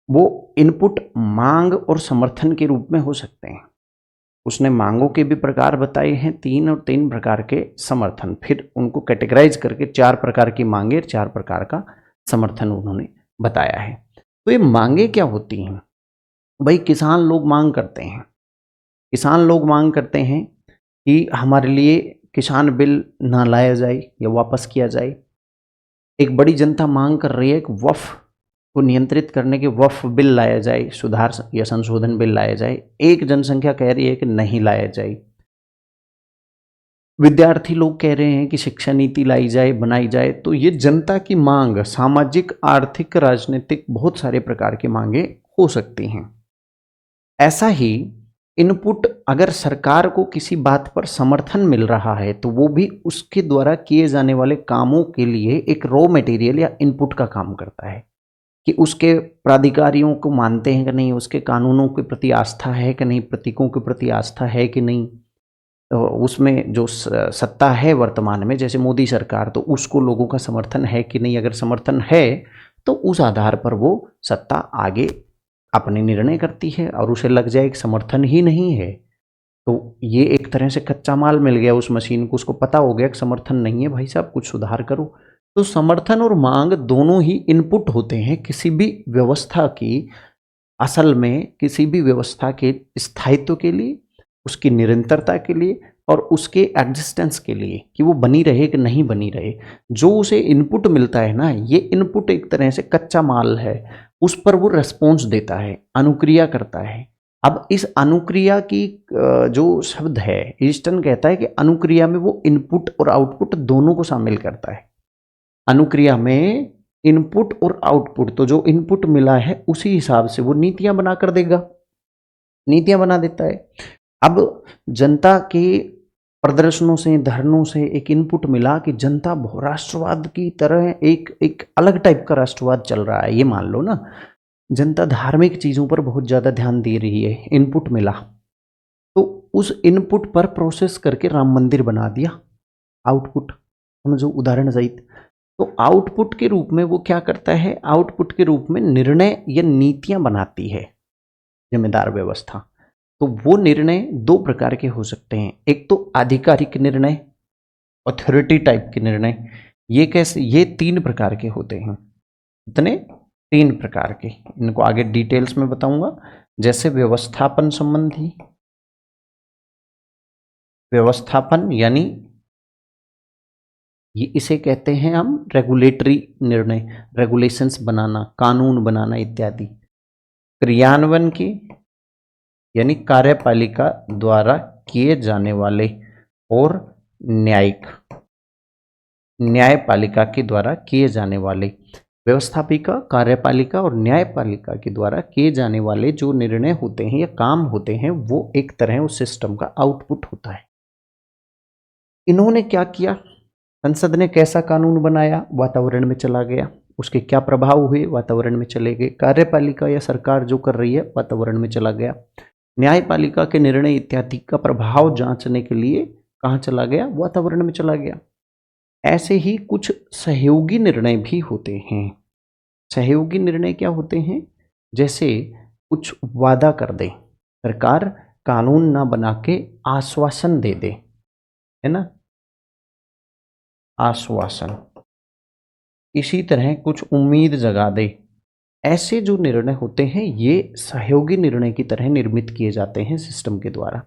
वो इनपुट मांग और समर्थन के रूप में हो सकते हैं। उसने मांगों के भी प्रकार बताए हैं 3 और 3 प्रकार के समर्थन, फिर उनको कैटेगराइज करके 4 प्रकार की मांगे, 4 प्रकार का समर्थन उन्होंने बताया है। तो ये मांगे क्या होती हैं? भाई, किसान लोग मांग करते हैं। किसान लोग मांग करते हैं कि हमारे लिए किसान बिल ना लाया जाए या वापस किया जाए। एक बड़ी जनता मांग कर रही है कि वक्फ को नियंत्रित करने के वक्फ बिल लाया जाए, सुधार या संशोधन बिल लाया जाए। एक जनसंख्या कह रही है कि नहीं लाया जाए। विद्यार्थी लोग कह रहे हैं कि शिक्षा नीति लाई जाए, बनाई जाए। तो ये जनता की मांग, सामाजिक, आर्थिक, राजनीतिक, बहुत सारे प्रकार की मांगे हो सकती हैं। ऐसा ही इनपुट, अगर सरकार को किसी बात पर समर्थन मिल रहा है तो वो भी उसके द्वारा किए जाने वाले कामों के लिए एक रॉ मटेरियल या इनपुट का काम करता है कि उसके प्राधिकारियों को मानते हैं कि नहीं, उसके कानूनों के प्रति आस्था है कि नहीं, प्रतीकों के प्रति आस्था है कि नहीं। तो उसमें जो सत्ता है वर्तमान में, जैसे मोदी सरकार, तो उसको लोगों का समर्थन है कि नहीं। अगर समर्थन है तो उस आधार पर वो सत्ता आगे अपने निर्णय करती है, और उसे लग जाए कि समर्थन ही नहीं है तो ये एक तरह से कच्चा माल मिल गया उस मशीन को। उसको पता हो गया कि समर्थन नहीं है, भाई साहब कुछ सुधार करो। तो समर्थन और मांग दोनों ही इनपुट होते हैं किसी भी व्यवस्था की, असल में किसी भी व्यवस्था के स्थायित्व के लिए, उसकी निरंतरता के लिए और उसके एग्जिस्टेंस के लिए, कि वो बनी रहे कि नहीं बनी रहे। जो उसे इनपुट मिलता है ना, ये इनपुट एक तरह से कच्चा माल है, उस पर वो रेस्पॉन्स देता है, अनुक्रिया करता है। अब इस अनुक्रिया की जो शब्द है, ईस्टन कहता है कि अनुक्रिया में वो इनपुट और आउटपुट दोनों को शामिल करता है। अनुक्रिया में इनपुट और आउटपुट, तो जो इनपुट मिला है उसी हिसाब से वो नीतियां बना कर देगा, नीतियां बना देता है। अब जनता के प्रदर्शनों से, धरनों से एक इनपुट मिला कि जनता राष्ट्रवाद की तरह एक एक अलग टाइप का राष्ट्रवाद चल रहा है। ये मान लो ना, जनता धार्मिक चीजों पर बहुत ज्यादा ध्यान दे रही है। इनपुट मिला तो उस इनपुट पर प्रोसेस करके राम मंदिर बना दिया। आउटपुट समझो उदाहरण सहित। तो आउटपुट के रूप में वो क्या करता है? आउटपुट के रूप में निर्णय या नीतियां बनाती है जिम्मेदार व्यवस्था। तो वो निर्णय 2 प्रकार के हो सकते हैं। एक तो आधिकारिक निर्णय, अथॉरिटी टाइप के निर्णय। ये कैसे? ये 3 प्रकार के होते हैं। इतने 3 प्रकार के, इनको आगे डिटेल्स में बताऊंगा। जैसे व्यवस्थापन संबंधी, व्यवस्थापन यानी इसे कहते हैं हम रेगुलेटरी निर्णय, रेगुलेशंस बनाना, कानून बनाना इत्यादि। क्रियान्वयन की यानी कार्यपालिका द्वारा किए जाने वाले, और न्यायिक न्यायपालिका के द्वारा किए जाने वाले। व्यवस्थापिका, कार्यपालिका और न्यायपालिका के द्वारा किए जाने वाले जो निर्णय होते हैं या काम होते हैं, वो एक तरह उस सिस्टम का आउटपुट होता है। इन्होंने क्या किया? संसद ने कैसा कानून बनाया? वातावरण में चला गया। उसके क्या प्रभाव हुए? वातावरण में चले गए। कार्यपालिका या सरकार जो कर रही है, वातावरण में चला गया। न्यायपालिका के निर्णय इत्यादि का प्रभाव जांचने के लिए कहाँ चला गया? वातावरण में चला गया। ऐसे ही कुछ सहयोगी निर्णय भी होते हैं। सहयोगी निर्णय क्या होते हैं? जैसे कुछ वादा कर दे सरकार, कानून ना बना के आश्वासन दे दे, है ना, आश्वासन। इसी तरह कुछ उम्मीद जगा दे। ऐसे जो निर्णय होते हैं ये सहयोगी निर्णय की तरह निर्मित किए जाते हैं सिस्टम के द्वारा।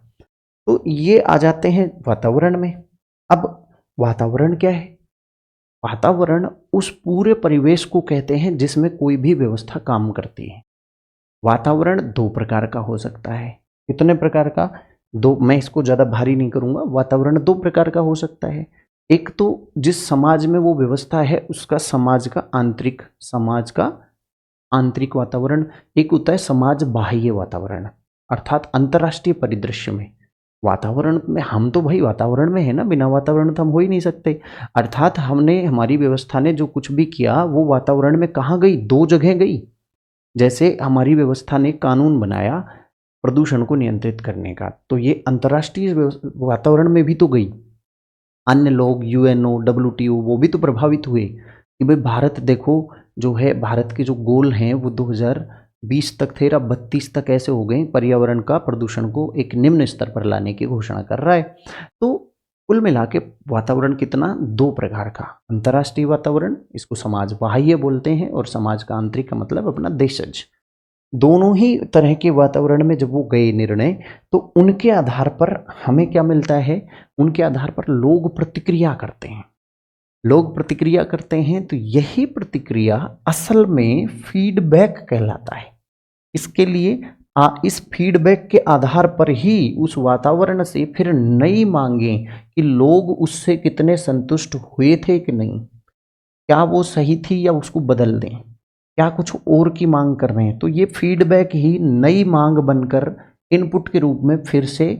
तो ये आ जाते हैं वातावरण में। अब वातावरण क्या है? वातावरण उस पूरे परिवेश को कहते हैं जिसमें कोई भी व्यवस्था काम करती है। वातावरण दो प्रकार का हो सकता है। कितने प्रकार का? दो। मैं इसको ज़्यादा भारी नहीं करूँगा। वातावरण दो प्रकार का हो सकता है। एक तो जिस समाज में वो व्यवस्था है उसका समाज का आंतरिक वातावरण। एक होता है समाज बाह्य वातावरण, अर्थात अंतर्राष्ट्रीय परिदृश्य में। वातावरण में हम तो भाई वातावरण में है ना, बिना वातावरण तो हम हो ही नहीं सकते। अर्थात हमने, हमारी व्यवस्था ने जो कुछ भी किया वो वातावरण में कहाँ गई? दो जगह गई। जैसे हमारी व्यवस्था ने कानून बनाया प्रदूषण को नियंत्रित करने का, तो ये अंतर्राष्ट्रीय वातावरण में भी तो गई। अन्य लोग, यूएनओ, डब्ल्यूटीओ, वो भी तो प्रभावित हुए कि भाई भारत देखो जो है, भारत के जो गोल हैं वो 2020 तक थे, अब 32 तक ऐसे हो गए, पर्यावरण का प्रदूषण को एक निम्न स्तर पर लाने की घोषणा कर रहा है। तो कुल मिला के वातावरण कितना? दो प्रकार का। अंतर्राष्ट्रीय वातावरण, इसको समाज बाह्य बोलते हैं, और समाज का आंतरिक का मतलब अपना देशज। दोनों ही तरह के वातावरण में जब वो गए निर्णय, तो उनके आधार पर हमें क्या मिलता है? उनके आधार पर लोग प्रतिक्रिया करते हैं। लोग प्रतिक्रिया करते हैं, तो यही प्रतिक्रिया असल में फीडबैक कहलाता है। इसके लिए इस फीडबैक के आधार पर ही उस वातावरण से फिर नई मांगें कि लोग उससे कितने संतुष्ट हुए थे कि नहीं, क्या वो सही थी या उसको बदल दें, क्या कुछ और की मांग कर रहे हैं। तो ये फीडबैक ही नई मांग बनकर इनपुट के रूप में फिर से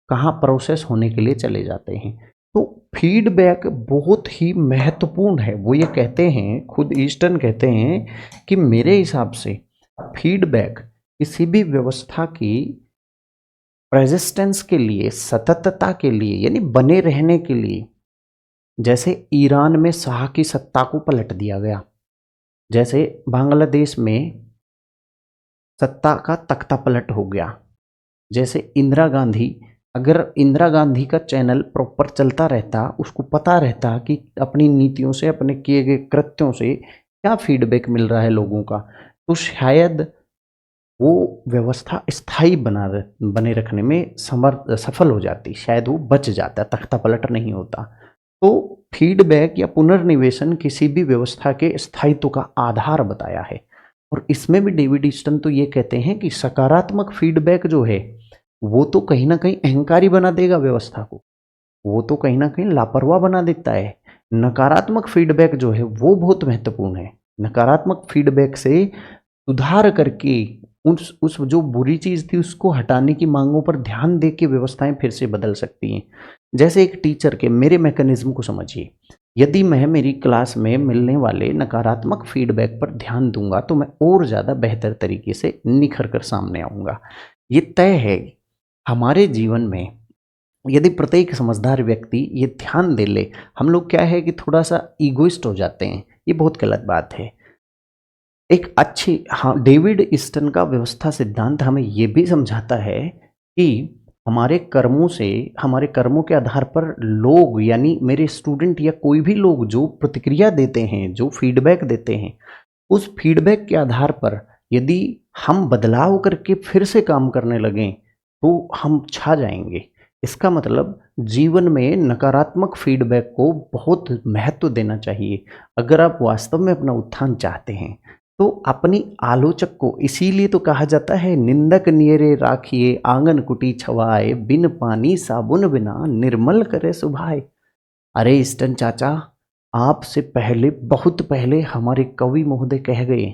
कहाँ प्रोसेस होने के लिए चले जाते हैं। तो फीडबैक बहुत ही महत्वपूर्ण है। वो ये कहते हैं, खुद ईस्टर्न कहते हैं कि मेरे हिसाब से फीडबैक किसी भी व्यवस्था की प्रेजिस्टेंस के लिए, सततता के लिए, यानी बने रहने के लिए, जैसे ईरान में शाह की सत्ता को पलट दिया गया, जैसे बांग्लादेश में सत्ता का तख्ता पलट हो गया, जैसे इंदिरा गांधी, अगर इंदिरा गांधी का चैनल प्रॉपर चलता रहता, उसको पता रहता कि अपनी नीतियों से, अपने किए गए कृत्यों से क्या फीडबैक मिल रहा है लोगों का, तो शायद वो व्यवस्था स्थायी बने रखने में सफल हो जाती, शायद वो बच जाता, तख्ता पलट नहीं होता। तो फीडबैक या पुनर्निवेशन किसी भी व्यवस्था के स्थायित्व का आधार बताया है। और इसमें भी डेविड ईस्टन तो ये कहते हैं कि सकारात्मक फीडबैक जो है वो तो कहीं ना कहीं अहंकारी बना देगा व्यवस्था को, वो तो कहीं ना कहीं लापरवाह बना देता है। नकारात्मक फीडबैक जो है वो बहुत महत्वपूर्ण है। नकारात्मक फीडबैक से सुधार करके उस जो बुरी चीज़ थी उसको हटाने की मांगों पर ध्यान दे के व्यवस्थाएं फिर से बदल सकती हैं। जैसे एक टीचर के मेरे मैकेनिज्म को समझिए, यदि मैं मेरी क्लास में मिलने वाले नकारात्मक फीडबैक पर ध्यान दूंगा तो मैं और ज़्यादा बेहतर तरीके से निखर कर सामने आऊँगा। ये तय है। हमारे जीवन में यदि प्रत्येक समझदार व्यक्ति ये ध्यान दे ले, हम लोग क्या है कि थोड़ा सा ईगोइस्ट हो जाते हैं, ये बहुत गलत बात है। एक अच्छी, हाँ, डेविड ईस्टन का व्यवस्था सिद्धांत हमें ये भी समझाता है कि हमारे कर्मों से, हमारे कर्मों के आधार पर लोग, यानी मेरे स्टूडेंट या कोई भी लोग जो प्रतिक्रिया देते हैं, जो फीडबैक देते हैं, उस फीडबैक के आधार पर यदि हम बदलाव करके फिर से काम करने लगें तो हम छा जाएंगे। इसका मतलब जीवन में नकारात्मक फीडबैक को बहुत महत्व देना चाहिए। अगर आप वास्तव में अपना उत्थान चाहते हैं तो अपनी आलोचक को, इसीलिए तो कहा जाता है निंदक नियरे राखिए आंगन कुटी छवाए, बिन पानी साबुन बिना निर्मल करे सुभाए। अरे स्टन चाचा, आपसे पहले, बहुत पहले हमारे कवि महोदय कह गए,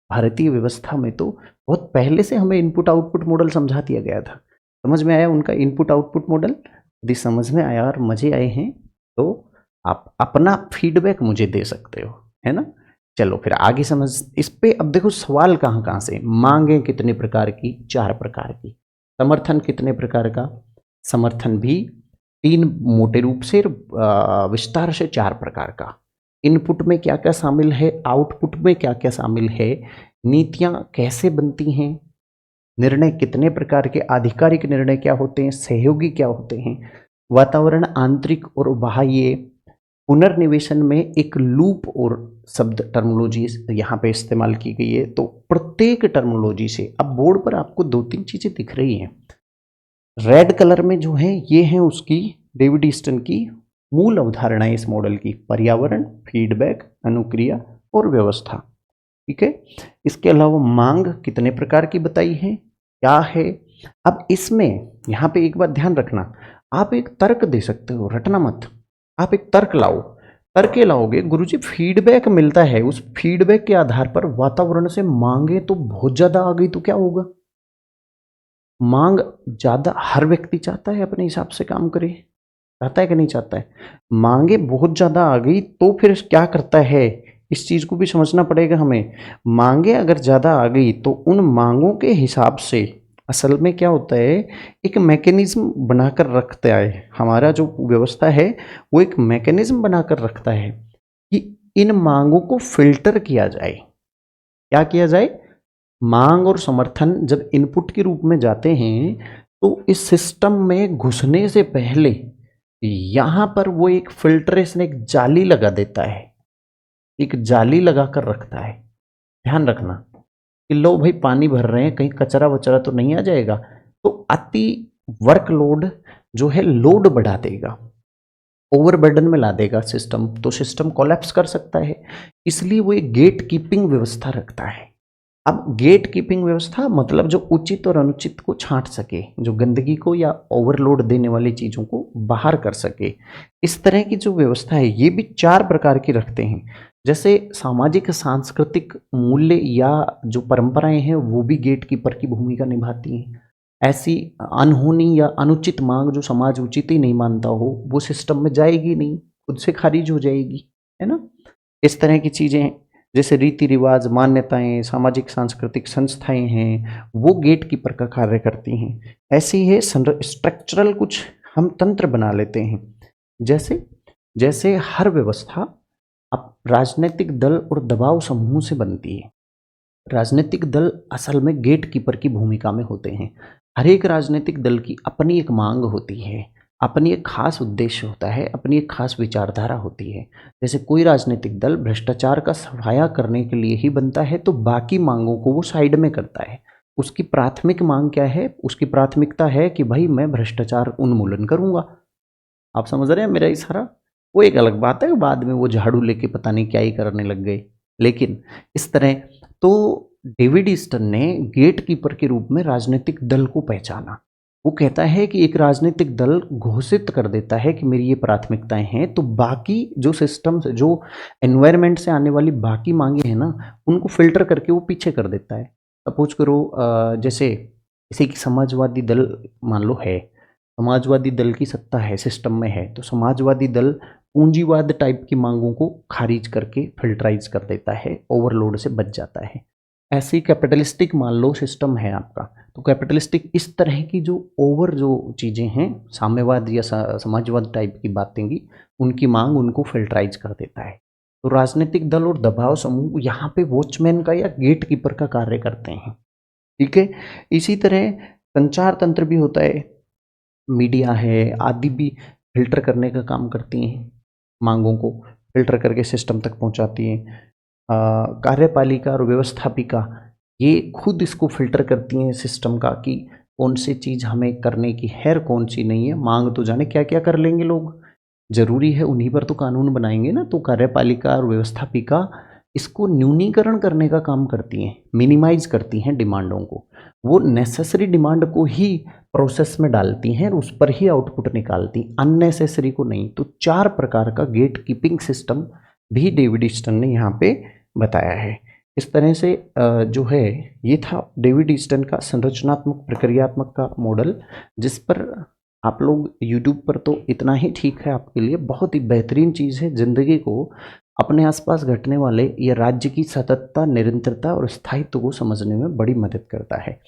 भारतीय व्यवस्था में तो बहुत पहले से हमें इनपुट आउटपुट मॉडल समझा दिया गया था। समझ में आया उनका इनपुट आउटपुट मॉडल? यदि समझ में आया और मजे आए हैं तो आप अपना फीडबैक मुझे दे सकते हो, है ना। चलो फिर आगे समझ। इस पे अब देखो सवाल कहाँ कहाँ से। मांगे कितने प्रकार की? 4 प्रकार की। समर्थन कितने प्रकार का? समर्थन भी 3 मोटे रूप से, विस्तार से 4 प्रकार का। इनपुट में क्या क्या शामिल है, आउटपुट में क्या क्या शामिल है, नीतियां कैसे बनती हैं, निर्णय कितने प्रकार के, आधिकारिक निर्णय क्या होते हैं, सहयोगी क्या होते हैं, वातावरण आंतरिक और बाह्य, पुनर्निवेशन में एक लूप और शब्द टर्मोलॉजी यहाँ पे इस्तेमाल की गई है। तो प्रत्येक टर्मोलॉजी से अब बोर्ड पर आपको 2-3 चीजें दिख रही हैं। रेड कलर में जो है ये है उसकी, डेविड ईस्टन की मूल अवधारणाएं इस मॉडल की, पर्यावरण, फीडबैक, अनुक्रिया और व्यवस्था। ठीक है। इसके अलावा मांग कितने प्रकार की बताई है, क्या है। अब इसमें यहाँ पे एक बात ध्यान रखना, आप एक तर्क दे सकते हो, रटना मत। आप एक तर्क लाओ, तर्क लाओगे, गुरुजी फीडबैक मिलता है, उस फीडबैक के आधार पर वातावरण से मांगे तो बहुत ज्यादा आ गई तो क्या होगा। मांग ज्यादा हर व्यक्ति चाहता है अपने हिसाब से काम करे, चाहता है कि नहीं चाहता है। मांगे बहुत ज्यादा आ गई तो फिर क्या करता है, इस चीज को भी समझना पड़ेगा हमें। मांगे अगर ज्यादा आ गई तो उन मांगों के हिसाब से असल में क्या होता है, एक मैकेनिज्म बनाकर रखता है। हमारा जो व्यवस्था है वो एक मैकेनिज्म बनाकर रखता है कि इन मांगों को फिल्टर किया जाए। क्या किया जाए? मांग और समर्थन जब इनपुट के रूप में जाते हैं तो इस सिस्टम में घुसने से पहले यहां पर वो एक फिल्ट्रेशन, एक जाली लगा देता है, एक जाली लगा कर रखता है। ध्यान रखना कि लो भाई पानी भर रहे हैं, कहीं कचरा वचरा तो नहीं आ जाएगा। तो अति वर्कलोड जो है लोड बढ़ा देगा, ओवरबर्डन में ला देगा सिस्टम, तो सिस्टम कोलैप्स कर सकता है। इसलिए वो एक गेट कीपिंग व्यवस्था रखता है। अब गेट कीपिंग व्यवस्था मतलब जो उचित और अनुचित को छांट सके, जो गंदगी को या ओवरलोड देने वाली चीजों को बाहर कर सके। इस तरह की जो व्यवस्था है ये भी 4 प्रकार की रखते हैं। जैसे सामाजिक सांस्कृतिक मूल्य या जो परंपराएं हैं वो भी गेट कीपर की भूमिका निभाती हैं। ऐसी अनहोनी या अनुचित मांग जो समाज उचित ही नहीं मानता हो वो सिस्टम में जाएगी नहीं, खुद से खारिज हो जाएगी, है ना। इस तरह की चीजें जैसे रीति रिवाज, मान्यताएं, सामाजिक सांस्कृतिक संस्थाएं हैं, वो गेट कीपर का कार्य करती हैं। ऐसे ही है स्ट्रक्चरल कुछ हम तंत्र बना लेते हैं। जैसे जैसे हर व्यवस्था अब राजनीतिक दल और दबाव समूह से बनती है। राजनीतिक दल असल में गेट कीपर की भूमिका में होते हैं। हर एक राजनीतिक दल की अपनी एक मांग होती है, अपनी एक खास उद्देश्य होता है, अपनी एक खास विचारधारा होती है। जैसे कोई राजनीतिक दल भ्रष्टाचार का सफाया करने के लिए ही बनता है तो बाकी मांगों को वो साइड में करता है। उसकी प्राथमिक मांग क्या है? उसकी प्राथमिकता है कि भाई मैं भ्रष्टाचार उन्मूलन करूंगा। आप समझ रहे हैं मेरा इशारा? वो एक अलग बात है, बाद में वो झाड़ू लेके पता नहीं क्या ही करने लग गए। लेकिन इस तरह तो डेविड ईस्टन ने गेट कीपर के रूप में राजनीतिक दल को पहचाना। वो कहता है कि एक राजनीतिक दल घोषित कर देता है कि मेरी ये प्राथमिकताएं हैं, तो बाकी जो सिस्टम से, जो एनवायरनमेंट से आने वाली बाकी मांगे हैं ना, उनको फिल्टर करके वो पीछे कर देता है। सपोज करो जैसे किसी की समाजवादी दल मान लो है, समाजवादी दल की सत्ता है, सिस्टम में है, तो समाजवादी दल पूंजीवाद टाइप की मांगों को खारिज करके फिल्टराइज कर देता है, ओवरलोड से बच जाता है। ऐसी कैपिटलिस्टिक मान लो सिस्टम है आपका, तो कैपिटलिस्टिक इस तरह की जो ओवर जो चीज़ें हैं, साम्यवाद या समाजवाद टाइप की बातें की, उनकी मांग उनको फिल्टराइज कर देता है। तो राजनीतिक दल और दबाव समूह यहाँ पे वॉचमैन का या गेट कीपर का कार्य करते हैं। ठीक है। इसी तरह संचार तंत्र भी होता है, मीडिया है आदि भी फिल्टर करने का काम करती हैं, मांगों को फिल्टर करके सिस्टम तक पहुंचाती हैं। कार्यपालिका और व्यवस्थापिका ये खुद इसको फिल्टर करती हैं सिस्टम का, कि कौन सी चीज़ हमें करने की है और कौन सी नहीं है। मांग तो जाने क्या क्या कर लेंगे लोग, जरूरी है उन्हीं पर तो कानून बनाएंगे ना। तो कार्यपालिका और व्यवस्थापिका इसको न्यूनीकरण करने का काम करती हैं, मिनिमाइज करती हैं डिमांडों को। वो नेसेसरी डिमांड को ही प्रोसेस में डालती हैं और उस पर ही आउटपुट निकालती, अननेसेसरी को नहीं। तो 4 प्रकार का गेट कीपिंग सिस्टम भी डेविड ईस्टन ने यहाँ पे बताया है। इस तरह से जो है ये था डेविड ईस्टन का संरचनात्मक प्रक्रियात्मक का मॉडल, जिस पर आप लोग यूट्यूब पर तो इतना ही ठीक है आपके लिए, बहुत ही बेहतरीन चीज़ है। ज़िंदगी को, अपने आसपास घटने वाले या राज्य की सततता, निरंतरता और स्थायित्व को समझने में बड़ी मदद करता है।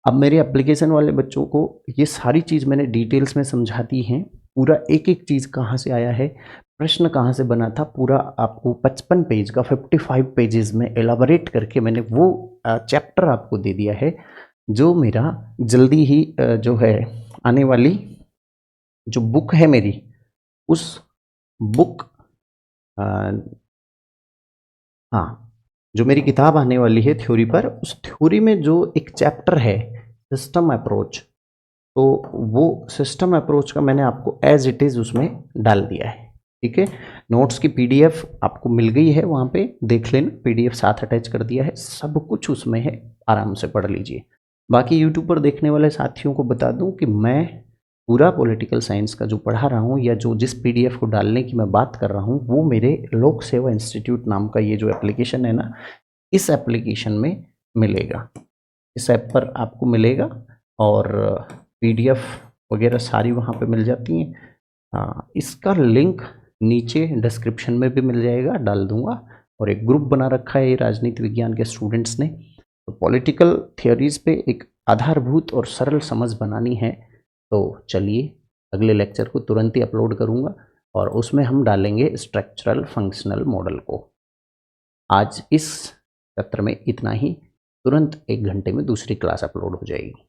अब मेरे एप्लीकेशन वाले बच्चों को ये सारी चीज़ मैंने डिटेल्स में समझा दी हैं। पूरा एक एक चीज़ कहाँ से आया है, प्रश्न कहाँ से बना था, पूरा आपको 55 पेज का 55 पेजेस में एलाबोरेट करके मैंने वो चैप्टर आपको दे दिया है, जो मेरा जल्दी ही जो है आने वाली जो बुक है मेरी, उस बुक हाँ, जो मेरी किताब आने वाली है थ्योरी पर, उस थ्योरी में जो एक चैप्टर है सिस्टम अप्रोच, तो वो सिस्टम अप्रोच का मैंने आपको एज इट इज़ उसमें डाल दिया है। ठीक है, नोट्स की पीडीएफ आपको मिल गई है, वहाँ पे देख लेना, पीडीएफ साथ अटैच कर दिया है, सब कुछ उसमें है, आराम से पढ़ लीजिए। बाकी यूट्यूब पर देखने वाले साथियों को बता दूं कि मैं पूरा पॉलिटिकल साइंस का जो पढ़ा रहा हूँ या जो जिस पीडीएफ को डालने की मैं बात कर रहा हूँ, वो मेरे लोक सेवा इंस्टीट्यूट नाम का ये जो एप्लीकेशन है ना, इस एप्लीकेशन में मिलेगा, इस ऐप पर आपको मिलेगा। और पीडीएफ वगैरह सारी वहाँ पे मिल जाती हैं। इसका लिंक नीचे डिस्क्रिप्शन में भी मिल जाएगा, डाल दूंगा। और एक ग्रुप बना रखा है ये राजनीति विज्ञान के स्टूडेंट्स ने। तो पॉलिटिकल थियोरीज पे एक आधारभूत और सरल समझ बनानी है। तो चलिए, अगले लेक्चर को तुरंत ही अपलोड करूंगा और उसमें हम डालेंगे स्ट्रक्चरल फंक्शनल मॉडल को। आज इस सत्र में इतना ही, तुरंत 1 घंटे में दूसरी क्लास अपलोड हो जाएगी।